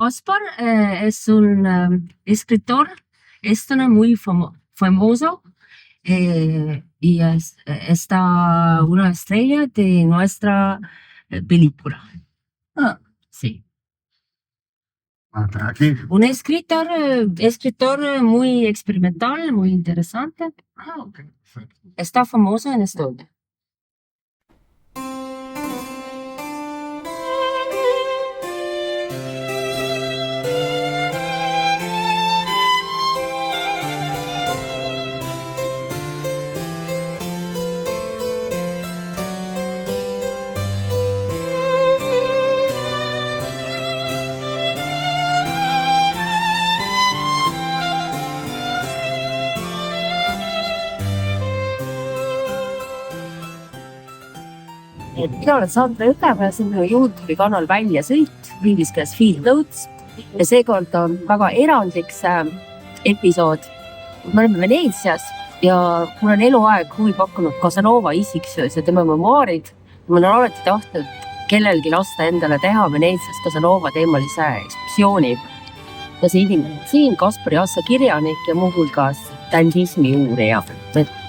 Caspar es un escritor estone muy famoso y está una estrella de nuestra película. Sí. Aquí. Un escritor muy experimental, muy interesante. Ok, perfetto. Está famoso en Estonia. Mina olen Sandra Ütemäe, see on minu YouTube'i kanal Väljasõit, inglise keeles Field Notes. Ja seekord on väga erandlik episood. Me oleme Veneetsias ja mul on eluaeg huvi pakkunud Casanova isiksus ja tema memuaarid. Ma olen alati tahtnud kellelgi lasta endale teha Veneetsias Casanova teemalise ekskursiooni. Ja see inimene siin, Kaspari Assa kirjanik ja muuhulgas dantismi uurija.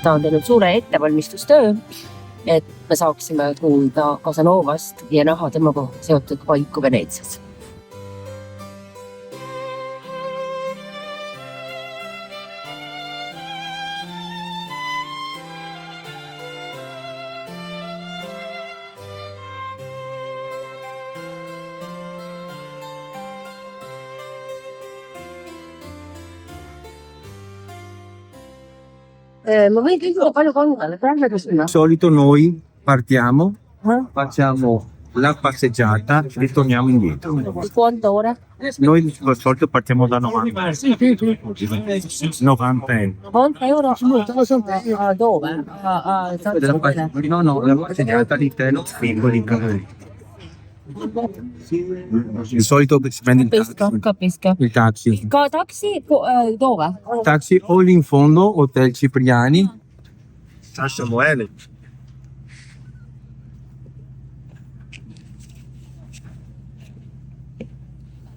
Ta on teinud suure ettevalmistustöö, et me saaksime kuulda Casanovast ja näha temaga seotud paiku Veneetsias. Ma võin küsida palju kandale. Solito noi partiamo, facciamo la passeggiata, ritorniamo indietro. Quanto ora? Noi di solito partiamo da 90. 90 euro. 90 euro? Dove? No, la passeggiata all'interno piccoli. Di solito si prende il taxi. Capisco. Il taxi. Taxi dove? Taxi o lì in fondo, Hotel Cipriani. San Samuele.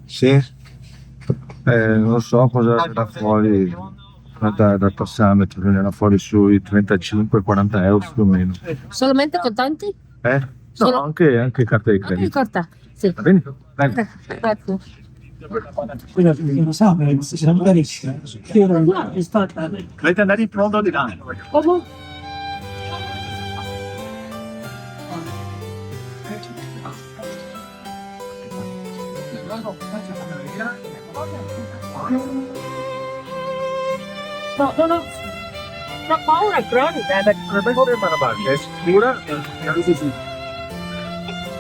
Sì. Non so cosa da fuori da passametro, viene fuori sui 35-40 euro più o meno. Solamente contanti? No, anche carte di Anche credito. carta? Sì. Va bene? Bene. Grazie. Non so, siamo carissimi. Dovete andare in fondo di là. Come? No. La paura è grande, È sicura?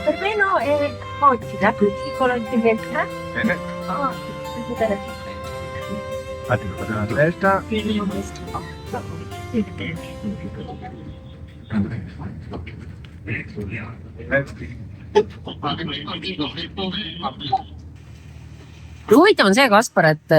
per me no, è oggi da piccola intelligenza. La testa. Huvitav on see, Kaspar, et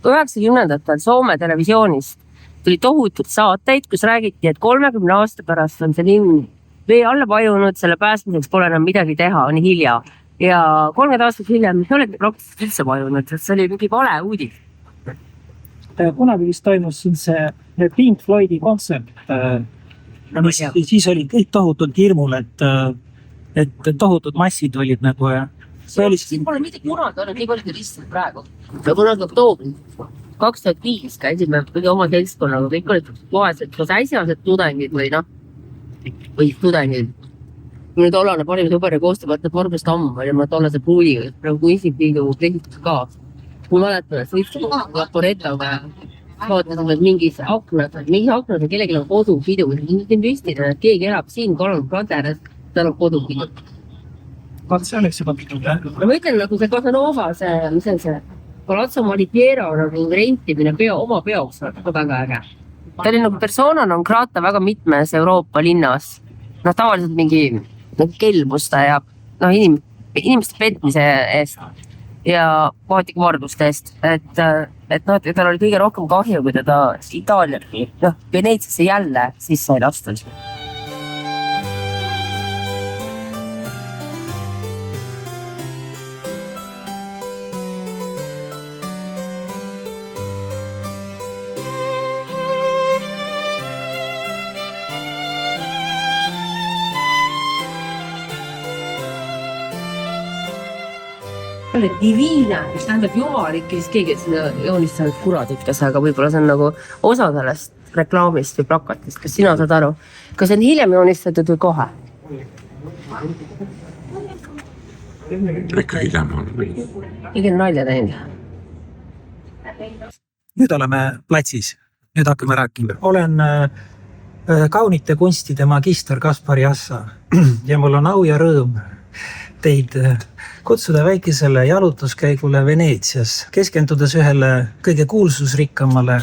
90ndatel Soome televisioonist tuli tohutult saateid, kus räägiti, et 30 aasta pärast on see linn vee alla vajunud, selle päästmiseks pole enam midagi teha, on hilja. Ja 30 aastat hiljem ei olegi praktiliselt üldse vajunud, et see oli mingi vale uudis. Kunagi vist toimus siin see Pink Floydi kontsert. Siis oli kõik tohutult hirmul, et tohutud massid olid nagu ja see oli Siin pole mitte kunagi olnud nii palju turiste praegu. Me kunagi oktoobris 2005 käisime oma seltskonnaga, kõik olid vaesed, kas äsjased tudengid või tudengid. Minu tollane parim sõber ja koostööpartner Barbara Stamm oli ma tollase puuliga, nagu Isipildu prehitus ka. Ma mäletan, et sõitsime Laporetaga ja vaatasime, et mingis aknad ja kellelgi on kodupidu. Müstine, et keegi elab siin kolm Praderes, tal on kodupidu. Vaat see oleks juba pidu. Ma mõtlen nagu see Casanova, mis on see Palazzo Malipiero nagu rentimine oma peoks, väga äge. Ta oli nagu persona non grata väga mitmes Euroopa linnas. Tavaliselt mingi kelmuste ja inimeste petmise eest ja kohati varguste eest. Et tal oli kõige rohkem kahju, kui teda Itaalia Veneetsiasse jälle sisse ei lastud. jälle divine, mis tähendab jumalik ja siis keegi sinna joonistanud kuradiktes, aga võib-olla see on nagu osa sellest reklaamist või plakatist. Kas sina saad aru? Kas see on hiljem joonistatud või kohe? Ikka hiljem on. Keegi on nalja teinud. Nüüd oleme platsis. Nüüd hakkame rääkima. Olen kaunite kunstide magister Kaspar Jassa ja mul on au ja rõõm teid kutsuda väikesele jalutuskäigule Veneetsias, keskendudes ühele kõige kuulsusrikkamale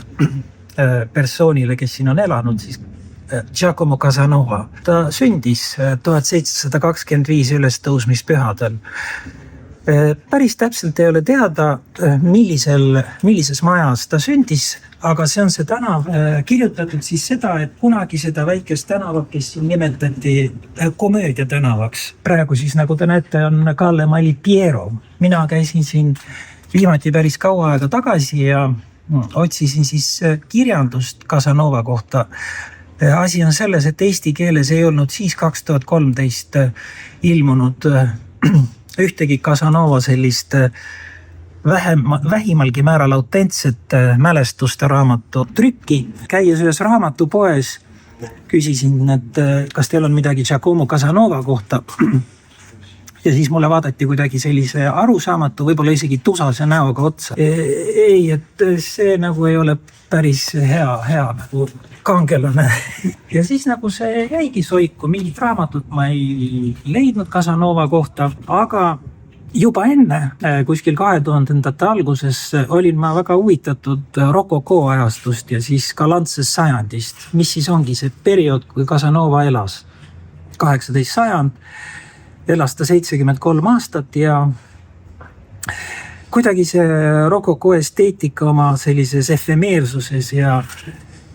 persoonile, kes siin on elanud, siis Giacomo Casanova. Ta sündis 1725 ülestõusmispühadel. Päris täpselt ei ole teada, millises majas ta sündis, aga see on see tänav kirjutatud siis seda, et kunagi seda väikest tänavat, kes siin nimetati Komöödia tänavaks. Praegu siis, nagu te näete, on Calle Malipiero. Mina käisin siin viimati päris kaua aega tagasi ja otsisin siis kirjandust Casanova kohta. Asi on selles, et eesti keeles ei olnud siis 2013 ilmunud ühtegi Casanova sellist vähimalgi määral autentset mälestuste raamatu trükki. Käies ühes raamatupoes küsisin, et kas teil on midagi Giacomo Casanova kohta. Ja siis mulle vaadati kuidagi sellise arusaamatu, võib-olla isegi tusase näoga otsa. Ei, et see nagu ei ole päris hea nagu kangelane. Ja siis nagu see jäigi soiku, mingit raamatut ma ei leidnud Casanova kohta, aga juba enne, kuskil 2000-ndate alguses olin ma väga huvitatud rokoko ajastust ja siis galantsest sajandist, mis siis ongi see periood, kui Casanova elas. 18. sajand. Elas ta 73 aastat ja kuidagi see rokoko esteetika oma sellises efemeersuses ja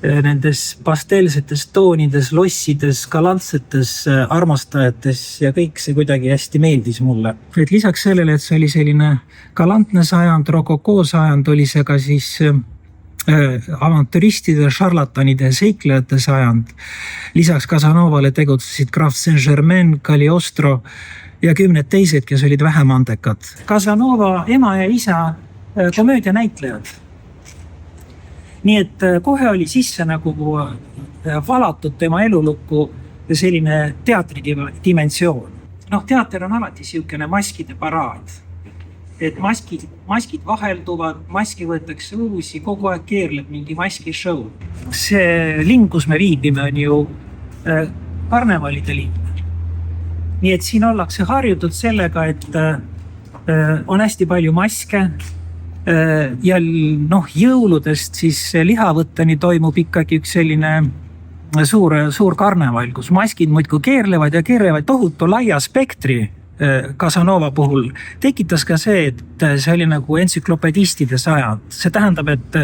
nendes pastelsetes toonides, lossides, galantsetes armastajates ja kõik see kuidagi hästi meeldis mulle. Et lisaks sellele, et see oli selline galantne sajand, rokoko sajand, oli see ka siis avantüristide, šarlatanide ja seiklejate sajand. Lisaks Casanovale tegutsesid Graf Saint-Germain, Cagliostro ja 10 teised, kes olid vähem andekad. Casanova ema ja isa komöödia näitlejad. Nii et kohe oli sisse nagu valatud tema elulukku selline teatridimensioon. Teater on alati siukene maskide paraad. Et maskid vahelduvad, maski võetakse uusi, kogu aeg keerleb mingi maski show. See linn, kus me viibime, on ju karnevalide linn. Nii et siin ollakse harjutud sellega, et on hästi palju maske ja jõuludest siis lihavõtteni toimub ikkagi üks selline suur karneval, kus maskid muidku keerlevad ja keerlevad tohutu laia spektri. Casanova puhul tekitas ka see, et see oli nagu entsüklopedistide sajand. See tähendab, et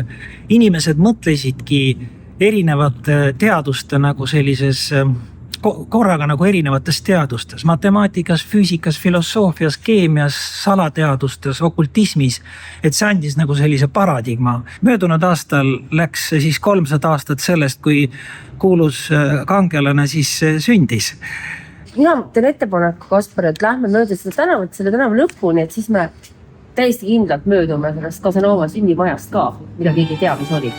inimesed mõtlesidki erinevate teaduste nagu sellises korraga nagu erinevates teadustes, matemaatikas, füüsikas, filosoofias, keemias, salateadustes, okultismis, et see andis nagu sellise paradigma. Möödunud aastal läks siis 300 aastat sellest, kui kuulus kangelane siis sündis. Mina teen ettepaneku, Kaspar, et lähme mööda seda tänavat, selle tänava lõpuni, et siis me täiesti kindlalt möödume sellest Casanova sünnimajast ka, mida keegi ei tea, mis oli.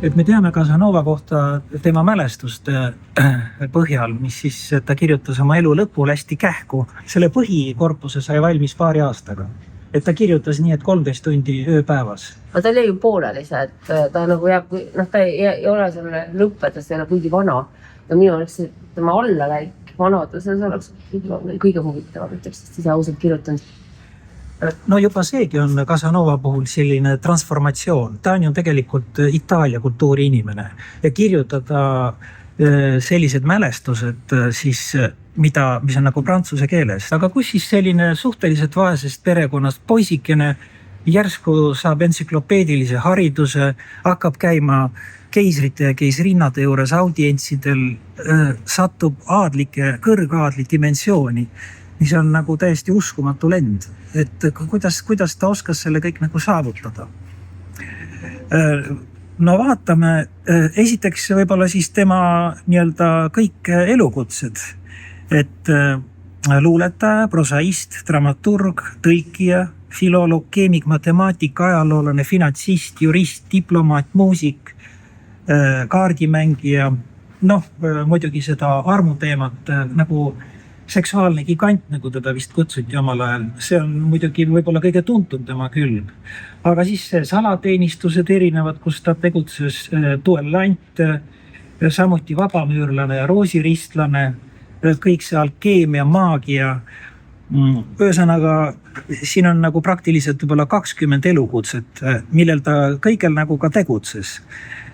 Et me teame Casanova kohta tema mälestuste põhjal, mis siis ta kirjutas oma elu lõpul hästi kähku. Selle põhikorpuse sai valmis paari aastaga. Et ta kirjutas nii, et 13 tundi ööpäevas. Ta oli ju pooleli see, et ta nagu jääb, ta ei ole selle lõppedes, ei ole kuigi vana. Ja minu oleks tema allaläik vanaduses oleks kõige huvitavam, sest ise ausalt kirjutanud. No juba seegi on Casanova puhul selline transformatsioon. Ta on ju tegelikult Itaalia kultuuri inimene ja kirjutada sellised mälestused siis mis on nagu prantsuse keeles. Aga kus siis selline suhteliselt vaesest perekonnast poisikene järsku saab entsüklopeedilise hariduse, hakkab käima keisrite ja keisrinnade juures audientsidel, satub kõrgaadli dimensiooni, mis on nagu täiesti uskumatu lend. Et kuidas ta oskas selle kõik nagu saavutada? No vaatame, esiteks võib-olla siis tema nii-öelda kõik elukutsed. Et luuletaja, prosaist, dramaturg, tõlkija, filoloog, keemik, matemaatik, ajaloolane, finantsist, jurist, diplomaat, muusik, kaardimängija. Muidugi seda armuteemat nagu seksuaalne gigant, nagu teda vist kutsuti omal ajal. See on muidugi võib-olla kõige tuntum tema külg. Aga siis salateenistused erinevad, kus ta tegutses, duellant, samuti vabamüürlane ja roosiristlane, kõik see alkeemia, maagia. Ühesõnaga, siin on nagu praktiliselt võib-olla 20 elukutset, millel ta kõigel nagu ka tegutses.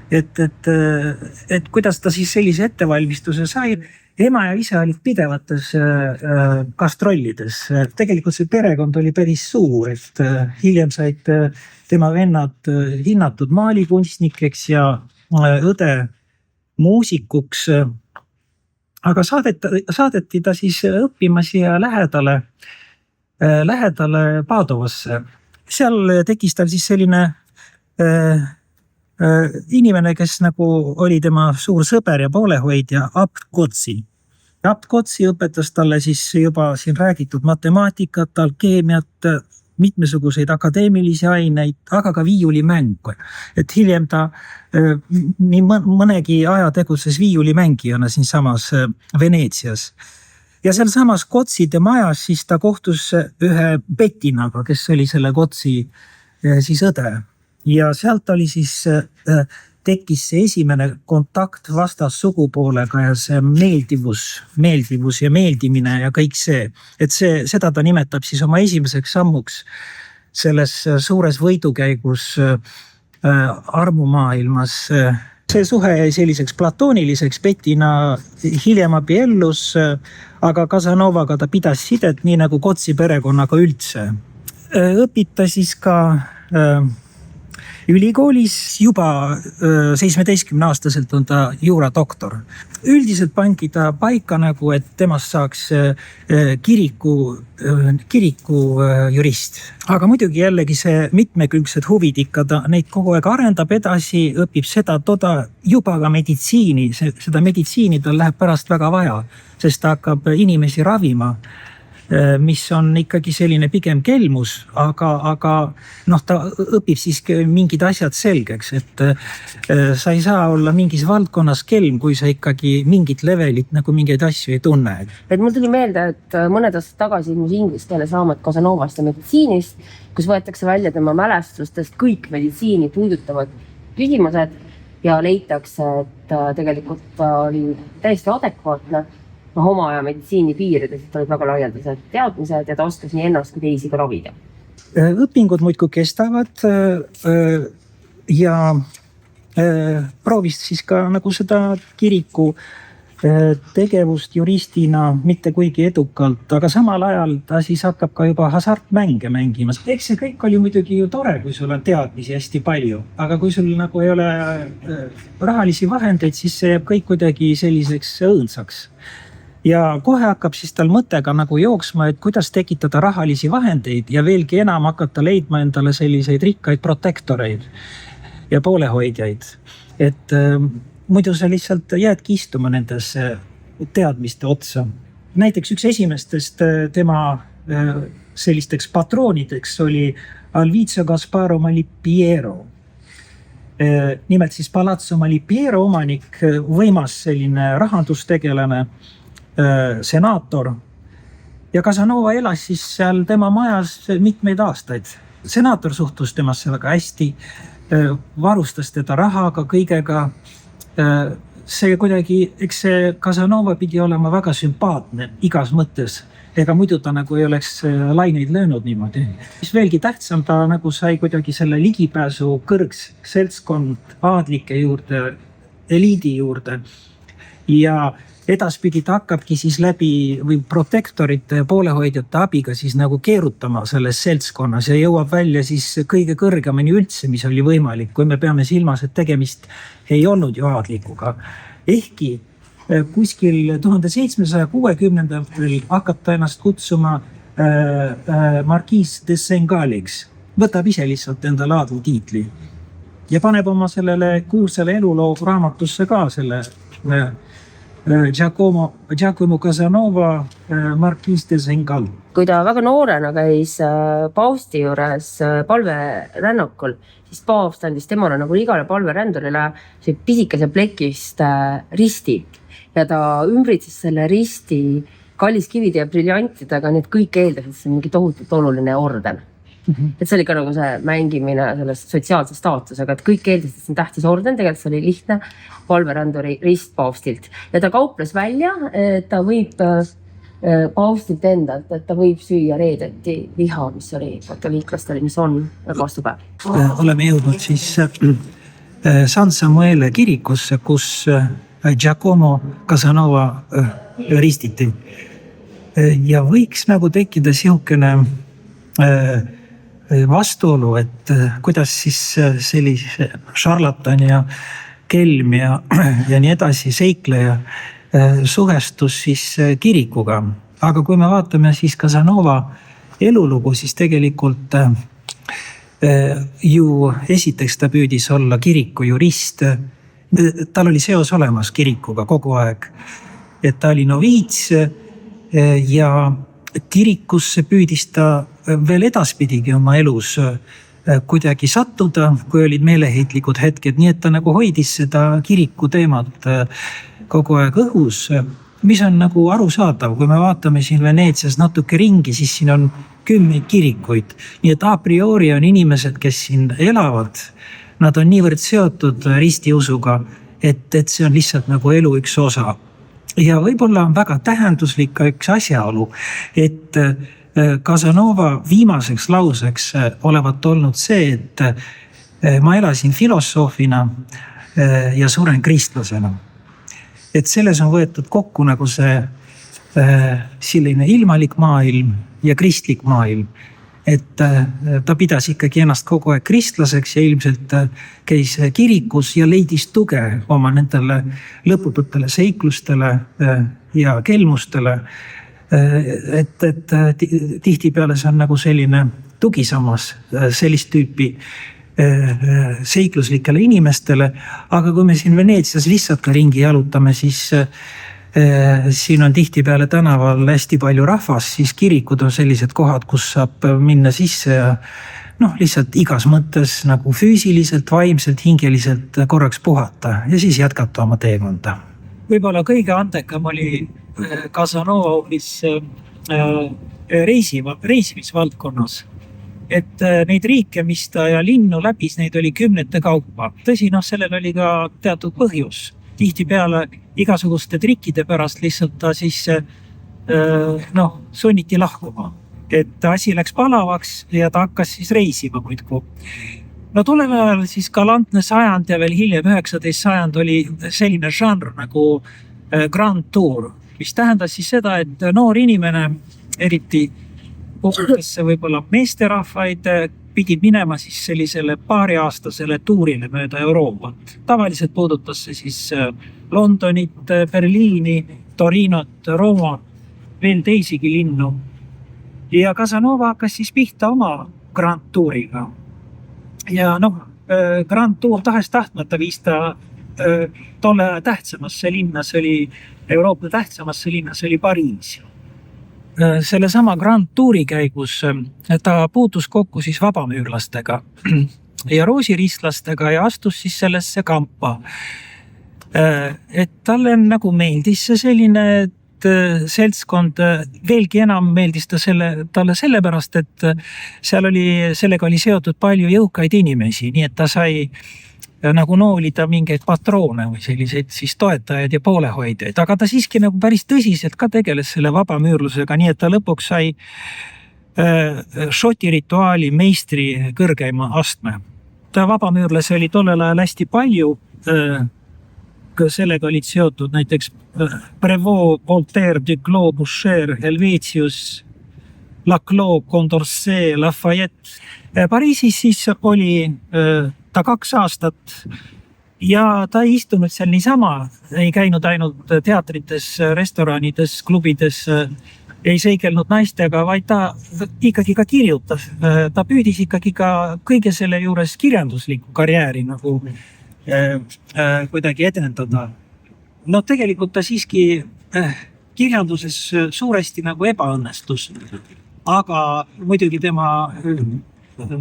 Et kuidas ta siis sellise ettevalmistuse sai? Ema ja isa olid pidevates gastrollides. Tegelikult see perekond oli päris suur, et hiljem said tema vennad hinnatud maalikunstnikeks ja õde muusikuks. Aga saadeti ta siis õppima siia lähedale Padovasse. Seal tekkis tal siis selline inimene, kes nagu oli tema suur sõber ja poolehoidja, Abt Kotsi. Abt Kotsi õpetas talle siis juba siin räägitud matemaatikat, alkeemiat, mitmesuguseid akadeemilisi aineid, aga ka viiulimängu. Et hiljem ta nii mõnegi aja tegutses viiulimängijana siin samas Veneetsias. Ja seal samas Kotside majas siis ta kohtus ühe Bettinaga, kes oli selle Kotsi siis õde. Ja sealt oli siis tekkis see esimene kontakt vastassugupoolega ja see meeldivus ja meeldimine ja kõik see. Et seda ta nimetab siis oma esimeseks sammuks selles suures võidukäigus armumaailmas. See suhe jäi selliseks platooniliseks, Bettina hiljem abiellus, aga Casanovaga ta pidas sidet, nii nagu Kotsi perekonnaga üldse. Õpita siis ka ülikoolis, juba 17-aastaselt on ta juuradoktor. Üldiselt pandi ta paika nagu, et temast saaks kiriku jurist. Aga muidugi jällegi see mitmekülgsed huvid ikka ta neid kogu aeg arendab edasi, õpib seda juba ka meditsiini. Seda meditsiini tal läheb pärast väga vaja, sest ta hakkab inimesi ravima, mis on ikkagi selline pigem kelmus, aga ta õpib siis mingid asjad selgeks, et sa ei saa olla mingis valdkonnas kelm, kui sa ikkagi mingit levelit nagu mingeid asju ei tunne. Et mul tuli meelde, et mõned aastad tagasi ilmus inglise keeles raamat Casanovast ja meditsiinist, kus võetakse välja tema mälestustest kõik meditsiini puudutavad küsimused ja leitakse, et tegelikult ta oli täiesti adekvaatne oma aja meditsiini piirides, et olid väga laialdased teadmised ja ta oskas nii ennast kui teisi ka ravida. Õpingud muidku kestavad ja proovis siis ka nagu seda kiriku tegevust juristina mitte kuigi edukalt, aga samal ajal ta siis hakkab ka juba hasartmänge mängima. Eks see kõik oli muidugi ju tore, kui sul on teadmisi hästi palju, aga kui sul nagu ei ole rahalisi vahendeid, siis see jääb kõik kuidagi selliseks õõnsaks. Ja kohe hakkab siis tal mõttega nagu jooksma, et kuidas tekitada rahalisi vahendeid ja veelgi enam hakata leidma endale selliseid rikkaid protektoreid ja poolehoidjaid. Et muidu sa lihtsalt jäädki istuma nendes teadmiste otsa. Näiteks üks esimestest tema sellisteks patroonideks oli Alvizio Gasparo Malipiero. Nimelt siis Palazzo Malipiero omanik, võimas selline rahandustegelane, senaator. Ja Casanova elas siis seal tema majas mitmeid aastaid. Senaator suhtus temasse väga hästi, varustas teda rahaga, kõigega. See kuidagi, eks see Casanova pidi olema väga sümpaatne igas mõttes. Ega muidu ta nagu ei oleks laineid löönud niimoodi. Mis veelgi tähtsam, ta nagu sai kuidagi selle ligipääsu kõrgs seltskond aadlike juurde, eliidi juurde. Ja edaspidi ta hakkabki siis läbi või protektorite ja poolehoidjate abiga siis nagu keerutama selles seltskonnas ja jõuab välja siis kõige kõrgemani üldse, mis oli võimalik, kui me peame silmas, et tegemist ei olnud ju aadlikuga. Ehkki kuskil 1760-ndatel hakkab ta ennast kutsuma Marquis de Sengaliks, võtab ise lihtsalt endale aadli tiitli ja paneb oma sellele kuulsale eluloo raamatusse ka selle Giacomo Casanova Marquis de Sengal. Kui ta väga noorena käis paavsti juures palverännakul, siis paavst andis temale nagu igale palverändurile pisikese plekist risti ja ta ümbritses selle risti kalliskivide ja briljantidega, need kõik eeldasid, see mingi tohutult oluline orden. Et see oli ka nagu see mängimine sellest sotsiaalse staatusega, et kõik eeldasid, et see on tähtis orden, tegelikult see oli lihtne palveränduri rist paavstilt. Ja ta kauples välja, et ta võib paavstilt endalt, et ta võib süüa reedeti liha, mis oli katoliiklastele, mis on vastupäev. Oleme jõudnud siis San Samuele kirikusse, kus Giacomo Casanova ristiti. Ja võiks nagu tekkida sihukene vastuolu, et kuidas siis sellise šarlatan ja kelm ja nii edasi seikleja suhestus siis kirikuga. Aga kui me vaatame siis Casanova elulugu, siis tegelikult ju esiteks ta püüdis olla kiriku jurist. Tal oli seos olemas kirikuga kogu aeg. Et ta oli noviits ja kirikusse püüdis ta veel edaspidigi oma elus kuidagi sattuda, kui olid meeleheitlikud hetked, nii et ta nagu hoidis seda kiriku teemat kogu aeg õhus, mis on nagu arusaadav, kui me vaatame siin Veneetsias natuke ringi, siis siin on 10 kirikuid, nii et a priori on inimesed, kes siin elavad, nad on niivõrd seotud ristiusuga, et see on lihtsalt nagu elu üks osa. Ja võib-olla on väga tähenduslik ka üks asjaolu, et Casanova viimaseks lauseks olevat olnud see, et ma elasin filosoofina ja suren kristlasena. Et selles on võetud kokku nagu see selline ilmalik maailm ja kristlik maailm. Et ta pidas ikkagi ennast kogu aeg kristlaseks ja ilmselt käis kirikus ja leidis tuge oma nendele lõpututele seiklustele ja kelmustele. Et tihtipeale see on nagu selline tugisamas sellist tüüpi seikluslikele inimestele. Aga kui me siin Veneetsias lihtsalt ka ringi jalutame, siis siin on tihtipeale tänaval hästi palju rahvas, siis kirikud on sellised kohad, kus saab minna sisse ja lihtsalt igas mõttes nagu füüsiliselt, vaimselt, hingeliselt korraks puhata ja siis jätkata oma teekonda. Võib-olla kõige andekam oli Casanova hoopis reisimisvaldkonnas. Et neid riike, mis ta ja linnu läbis, neid oli 10 kaupa. Tõsi, sellel oli ka teatud põhjus. Tihtipeale igasuguste trikkide pärast lihtsalt ta siis sunniti lahkuma. Et asi läks palavaks ja ta hakkas siis reisima muidku. Tollel ajal siis galantne sajand ja veel hiljem 19. sajand oli selline žanr nagu Grand Tour, mis tähendas siis seda, et noor inimene, eriti kogutakse võib-olla meesterahvaid, pidid minema siis sellisele paariaastasele tuurile mööda Euroopat. Tavaliselt puudutas see siis Londonit, Berliini, Torinot, Rooma, veel teisigi linnu. Ja Casanova hakkas siis pihta oma Grand Touriga. Ja Grand Tour tahes tahtmata viis ta tolle tähtsamasse linna, see oli Euroopa tähtsamasse linna, see oli Pariis. Selle sama Grand Touri käigus ta puutus kokku siis vabamüürlastega ja roosiristlastega ja astus siis sellesse kampa. Et talle nagu meeldis see selline seltskond, veelgi enam meeldis ta talle sellepärast, et sellega oli seotud palju jõukaid inimesi, nii et ta sai nagu noolida mingeid patroone või selliseid siis toetajaid ja poolehoidjaid. Aga ta siiski nagu päris tõsiselt ka tegeles selle vabamüürlusega, nii et ta lõpuks sai šoti rituaali meistri kõrgeima astme. Ta vabamüürlasi oli tollel ajal hästi palju. sellega olid seotud näiteks Prévost, Voltaire, Duclos, Boucher, Helvetius, Laclos, Condorcet, Lafayette. Pariisis siis oli ta 2 aastat ja ta ei istunud seal niisama, ei käinud ainult teatrites, restoranides, klubides, ei seigelnud naistega, vaid ta ikkagi ka kirjutas. Ta püüdis ikkagi ka kõige selle juures kirjanduslikku karjääri nagu kuidagi edendada. No tegelikult ta siiski kirjanduses suuresti nagu ebaõnnestus, aga muidugi tema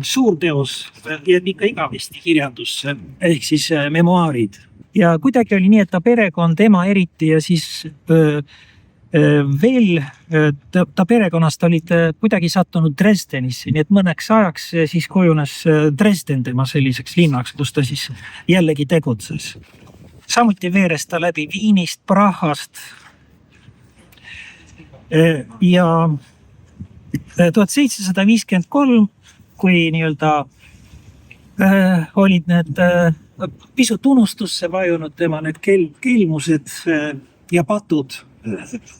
suurteos jääb ikka igavesti kirjandusse, ehk siis memuaarid. Ja kuidagi oli nii, et ta perekond, ema eriti ja siis veel ta perekonnast olid kuidagi sattunud Dresdenisse, nii et mõneks ajaks siis kujunes Dresden tema selliseks linnaks, kus ta siis jällegi tegutses. Samuti veeres ta läbi Viinist, Prahast ja 1753, kui nii-öelda olid need pisut unustusse vajunud tema need kelmused ja patud,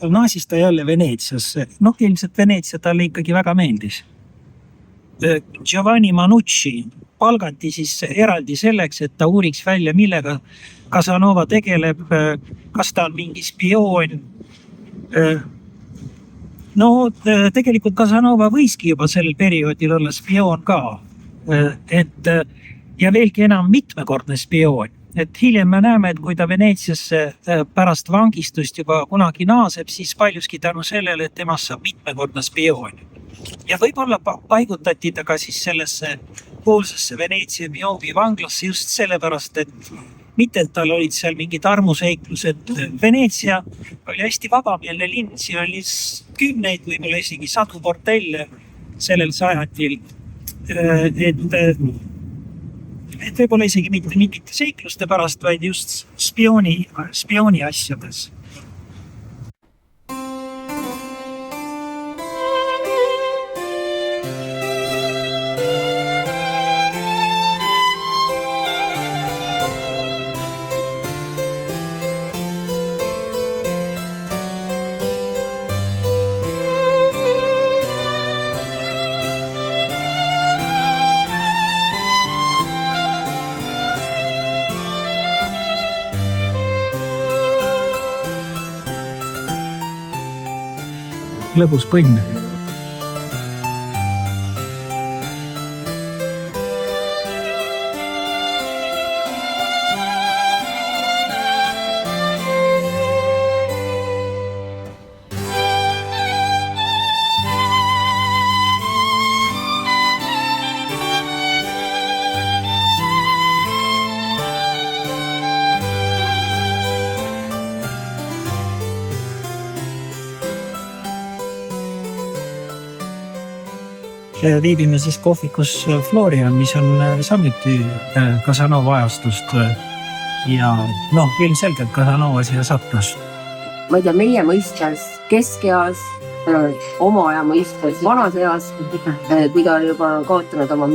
naasis ta jälle Veneetsiasse. Noh, ilmselt Veneetsia talle ikkagi väga meeldis. Giovanni Manucci palgati siis eraldi selleks, et ta uuriks välja, millega Casanova tegeleb, kas ta on mingi spioon. No tegelikult Casanova võiski juba sellel perioodil olla spioon ka. Ja veelgi enam mitmekordne spioon. Et hiljem me näeme, et kui ta Veneetsiasse pärast vangistust juba kunagi naaseb, siis paljuski tänu sellele, et temast saab mitmekordne spioon. Ja võib-olla paigutati ta ka siis sellesse poolsesse Veneetsia Miobi vanglasse just sellepärast, et mitte, et tal olid seal mingid armuseiklused. Veneetsia oli hästi vabameelne linn, siin oli 10, võib-olla isegi 100 bordelle sellel sajandil. Et võib-olla isegi mitte mingite seikluste pärast, vaid just spiooni asjades. Lõbus põnn. Viibime siis kohvikus Florian, mis on samuti Casanova ajastust ja ilmselgelt Casanova siia sattus. Ma ei tea, meie mõistes keskeas, oma aja mõistes vanas eas, kui ta oli juba kaotanud oma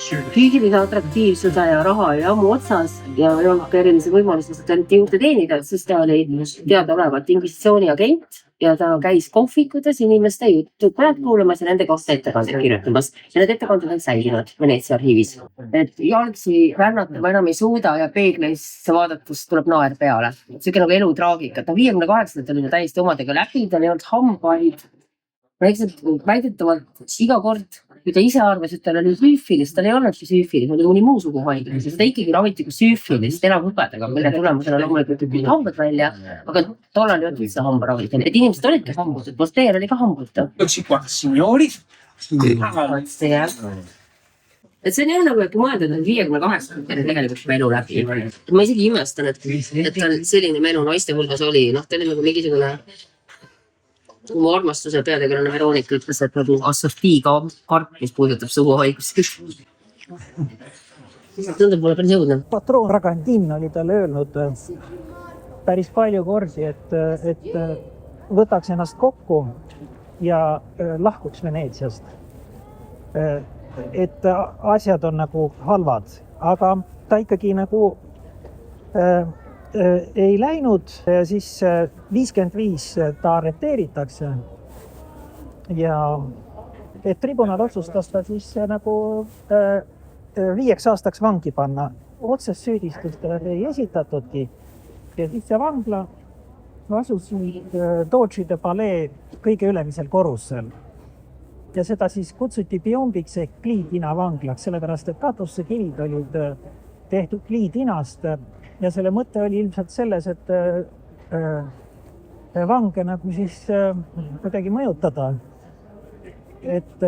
füüsilise atraktiivsuse ja raha ja ammu otsas ja ei olnud erilise võimalusest juurde teenida, siis ta oli teadaolevalt inkvisitsiooni agent ja ta käis kohvikutes inimeste juttu kuulamas ja nende kohta ettekandeid kirjutamas. Ja need ettekanded on säilinud Veneetsia arhiivis. Et jalgsi rännata ma enam ei suuda ja peegleisse vaadates tuleb naer peale. Siuke nagu elutraagika. Ta 58 oli täiesti omadega läbi, ta ei olnud hambaid. Väidetavalt iga kord, kui ta ise arvas, et tal oli süüfilis, tal ei olnudki süüfilis, oli mõni muu suguhaiglas. Seda ikkagi raviti kui süüfilist elavhõbedega, mille tulemusena loomulikult tükid hambad välja, aga tollal ei olnud üldse hambaravit. Et inimesed olidki hambutud, Voltaire oli ka hambutud. Et see on jah nagu, et kui mõelda, et 58 tegelikult elu läbi. Ma isegi imestan, et tal selline melu naiste hulgas oli. Ta oli nagu mingisugune mu armastuse peategelane Veronika ütles, et nagu assortiiga karp, mis puudutab suguhaigusi. Tundub mulle päris jõudne. Patroon Ragandin oli talle öelnud päris palju kordi, et võtaks ennast kokku ja lahkuks Veneetsiast. Et asjad on nagu halvad, aga ta ikkagi nagu ei läinud, siis 55 ta arreteeritakse ja et tribunal otsustas ta siis nagu 5 aastaks vangi panna. Otsest süüdistust ei esitatudki ja siis see vangla asus Doge de Palais kõige ülemisel korrusel. Ja seda siis kutsuti biombiks ehk pliitina vanglaks, sellepärast et katusse kivid olid tehtud pliitinast ja selle mõte oli ilmselt selles, et vange nagu siis kuidagi mõjutada. Et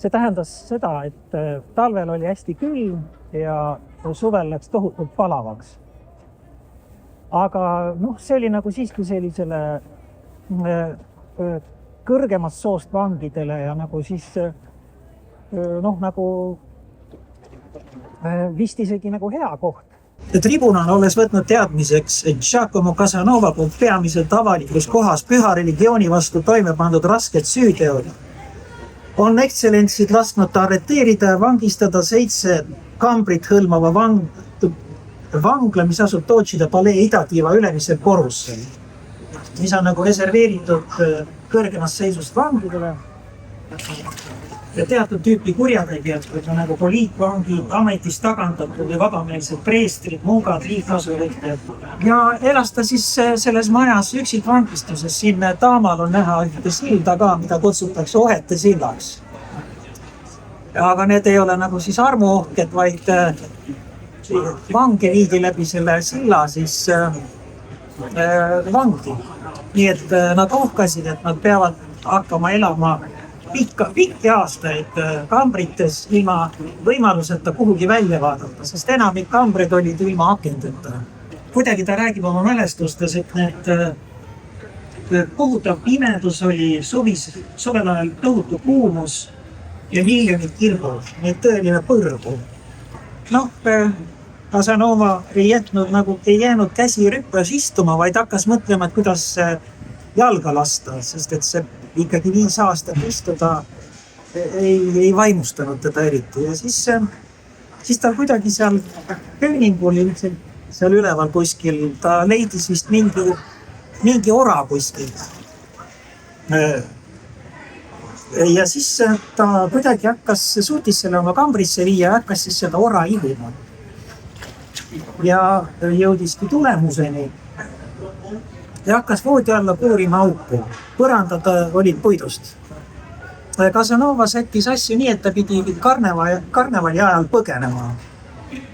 see tähendas seda, et talvel oli hästi külm ja suvel läks tohutult palavaks. Aga see oli nagu siiski sellisele kõrgemast soost vangidele ja nagu siis nagu vist isegi nagu hea koht. Tribunal olles võtnud teadmiseks, et Giacomo Casanova poolt peamiselt avalikus kohas püha religiooni vastu toime pandud rasked süüteod, on ekstsellentsid lasknud ta arreteerida ja vangistada 7 kambrit hõlmava vangla, mis asub Doge de Palais idatiiva ülemisel korrusel, mis on nagu reserveeritud kõrgemast seisust vangidele ja teatud tüüpi kurjategijad, nagu poliitvangid, ametist tagandatud või vabameelsed preestrid, mungad, liiklasvõtjad. Ja elas ta siis selles majas üksikvangistuses. Siin taamal on näha ühte silda ka, mida kutsutakse ohete sillaks. Aga need ei ole nagu siis armuohked, vaid vange viidi läbi selle silla siis vangi. Nii et nad ohkasid, et nad peavad hakkama elama pikki aastaid kambrites ilma võimaluseta kuhugi välja vaadata, sest enamik kambrid olid ilma akendeta. Kuidagi ta räägib oma mälestustes, et need kohutav pimedus oli suvel ajal tohutu kuumus ja miljonid kirgud, need tõeline põrgu. Casanova ei jäänud käsi rüppes istuma, vaid hakkas mõtlema, et kuidas jalga lasta, sest et see ikkagi 5 aastat istuda ei vaimustanud teda eriti. Ja siis ta kuidagi seal kööningul, seal üleval kuskil, ta leidis vist mingi ora kuskil. Ja siis ta kuidagi suutis selle oma kambrisse viia ja hakkas siis seda ora ihuma. Ja jõudiski tulemuseni. Ja hakkas voodi alla puurima auku. Põrandad olid puidust. Casanova sättis asju nii, et ta pidi karnevali ajal põgenema.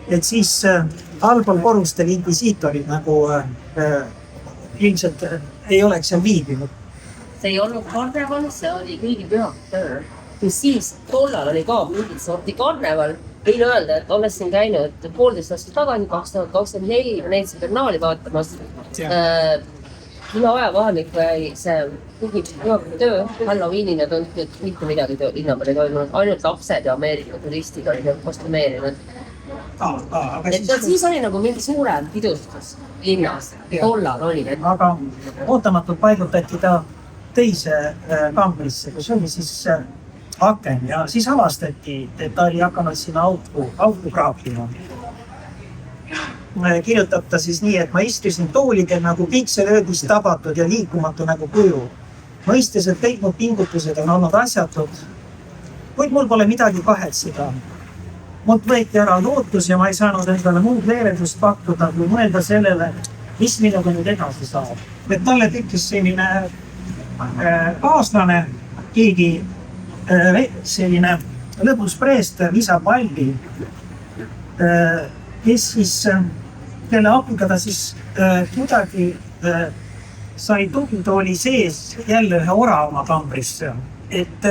Et siis allpool korrustel inkvisiitorid nagu ilmselt ei oleks seal viibinud. See ei olnud karneval, see oli kõigi pühade töö. Ja siis tollal oli ka mingit sorti karneval. Võin öelda, et olles siin käinud 1,5 aastat tagasi, 2024, ma neid Bernaali vaatamas. Mina ajavahemik või see kõigi töö Halloweenina tuntud, et mitte midagi linnapeal ei toimunud. Ainult lapsed ja Ameerika turistid olid kostümeerinud. Et siis oli nagu mingi suurem pidustus linnas. Tollal oli. Aga ootamatult paigutati ta teise kambrisse, kus oli siis aken ja siis avastati, et ta oli hakanud sinna auku kraapima. Kirjutab ta siis nii, et ma istusin toolidel nagu piikselöödist tabatud ja liikumatu nagu kuju. Mõistes, et kõik mu pingutused on olnud asjatud, kuid mul pole midagi kahetseda. Mult võeti ära lootus ja ma ei saanud endale muud leevendust pakkuda, kui mõelda sellele, mis minuga nüüd edasi saab. Et talle tekkis selline kaaslane, keegi selline lõbus preester, isa Palli, kes siis, kelle abiga ta siis kuidagi sai tugitooli sees jälle ühe ora oma kambrisse. Et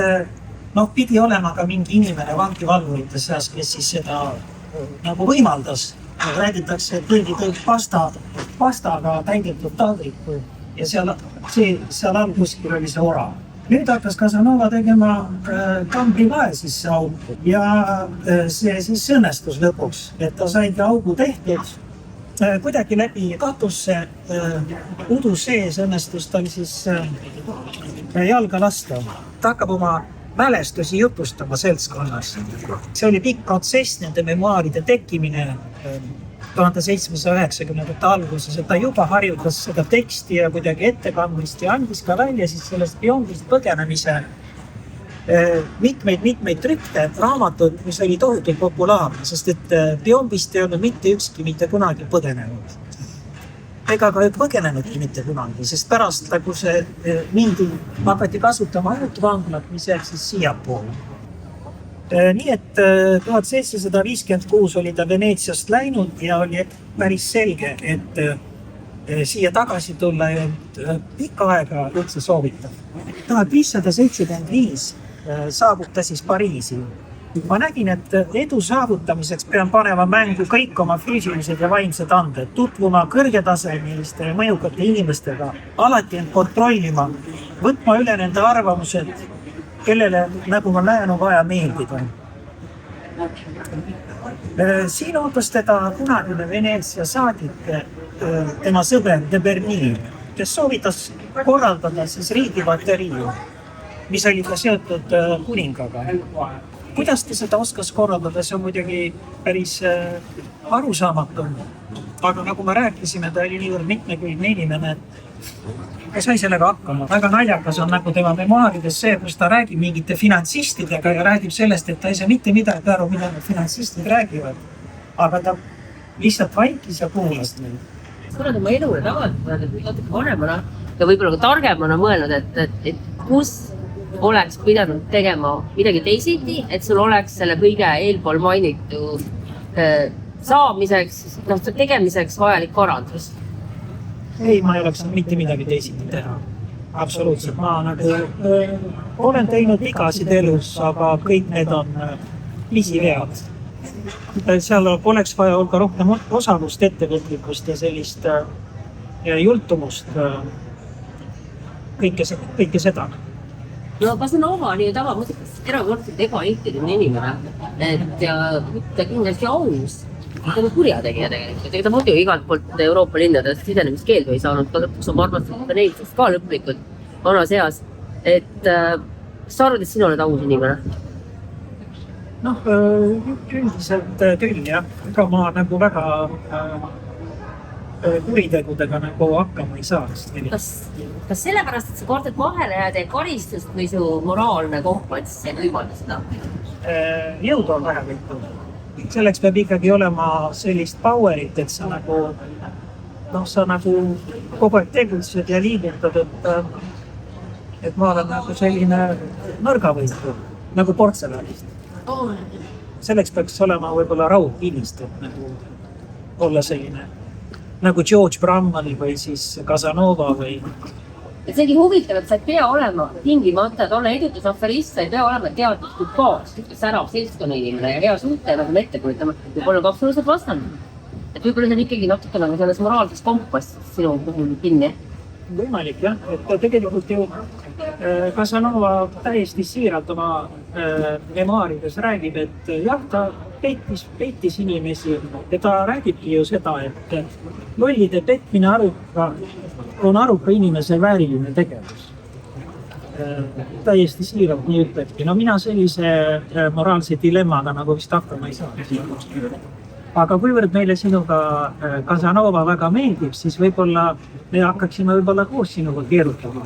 pidi olema ka mingi inimene vangivalvurite seas, kes siis seda nagu võimaldas. Räägitakse, et kõigi tõid pastaga täidetud taldriku ja seal all kuskil oli see ora. Nüüd hakkas Casanova tegema kambrivae sisse auku ja see siis õnnestus lõpuks, et ta saigi augu tehtud. Kuidagi läbi katusse udu sees õnnestus tal siis jalga lasta. Ta hakkab oma mälestusi jutustama seltskonnas. See oli pikk protsess, nende memuaaride tekkimine. 1790. alguses, et ta juba harjutas seda teksti ja kuidagi ettekandmist ja andis ka välja siis sellest Beyondist põgenemise mitmeid trükte, raamatud, mis oli tohutult populaarne, sest et Beyondist ei olnud mitte ükski mitte kunagi põgenenud. Ega ka ei põgenenudki mitte kunagi, sest pärast nagu see hakati kasutama uut vanglat, mis jääb siis siiapoole. Nii et 1756 oli ta Veneetsiast läinud ja oli päris selge, et siia tagasi tulla ei olnud pikka aega üldse soovitav. 1575 saabub ta siis Pariisi. Ma nägin, et edu saavutamiseks pean panema mängu kõik oma füüsilised ja vaimsed anded, tutvuma kõrgetasemeliste ja mõjukate inimestega, alati end kontrollima, võtma üle nende arvamused, kellele nagu ma näen, on vaja meeldida. Siin ootas teda kunagine Veneetsia saadik, tema sõber de Bernier, kes soovitas korraldada siis riigibaterii, mis oli ka seotud kuningaga. Kuidas ta seda oskas korraldada, see on muidugi päris arusaamatu. Aga nagu me rääkisime, ta oli niivõrd mitmekülgne inimene, ta sai sellega hakkama. Väga naljakas on nagu tema memoaarides see, kus ta räägib mingite finantsistidega ja räägib sellest, et ta ei saa mitte midagi aru, mida need finantsistid räägivad. Aga ta lihtsalt vaikis ja kuulas neid. Kuna tema elu ja tagant natuke vanemana ja võib-olla ka targemana mõelnud, et kus oleks pidanud tegema midagi teisiti, et sul oleks selle kõige eelpool mainitud saamiseks, tegemiseks vajalik parandus. Ei, ma ei oleks mitte midagi teisiti teha. Absoluutselt. Ma nagu olen teinud vigasid elus, aga kõik need on pisivead. Seal oleks vaja olla rohkem osalust, ettevõtlikkust ja sellist jultumust. Kõike seda. No Casanova oli tavamusikas erakordselt egointiline inimene, et mitte kindlasti aus. Ta on kurjategija tegelikult. Ta muidu igalt poolt Euroopa linnadest sisenemiskeeldu ei saanud, ta lõpuks oma armastusest Veneetsiast ka lõplikult vanas eas. Et sa arvad, et sina oled aus inimene? Üldiselt küll, jah. Ega ma nagu väga kuritegudega nagu hakkama ei saa. Kas sellepärast, et sa kordad vahele jääd ja karistust või su moraalne kompass ei võimalda seda? Jõudu on vähe võitud. Selleks peab ikkagi olema sellist powerit, et sa nagu kogu aeg tegutsed ja liigutad, et ma olen nagu selline nõrgavõitu, nagu portselanist. Selleks peaks olema võib-olla raudkinnist, et nagu olla selline nagu George Brumman või siis Casanova või... Et seegi huvitav, et sa ei pea olema tingimata, et olla edutusaferist, sa ei pea olema teadlikult baas, särav seltskonna inimene ja hea suhte, nagu me ette kujutama, võib-olla ka absoluutselt vastanud. Et võib-olla see on ikkagi natuke nagu selles moraalses kompassis sinu puhul kinni. Võimalik, jah. Et tegelikult ju Casanova täiesti siiralt oma memoaarides räägib, et jah, ta pettis inimesi ja ta räägibki ju seda, et lollide petmine on aruka inimese vääriline tegevus. Täiesti siiralt nii ütlebki. No mina sellise moraalse dilemmaga nagu vist hakkama ei saa. Aga kuivõrd meile sinuga Casanova väga meeldib, siis võib-olla me hakkaksime koos sinuga keerutama.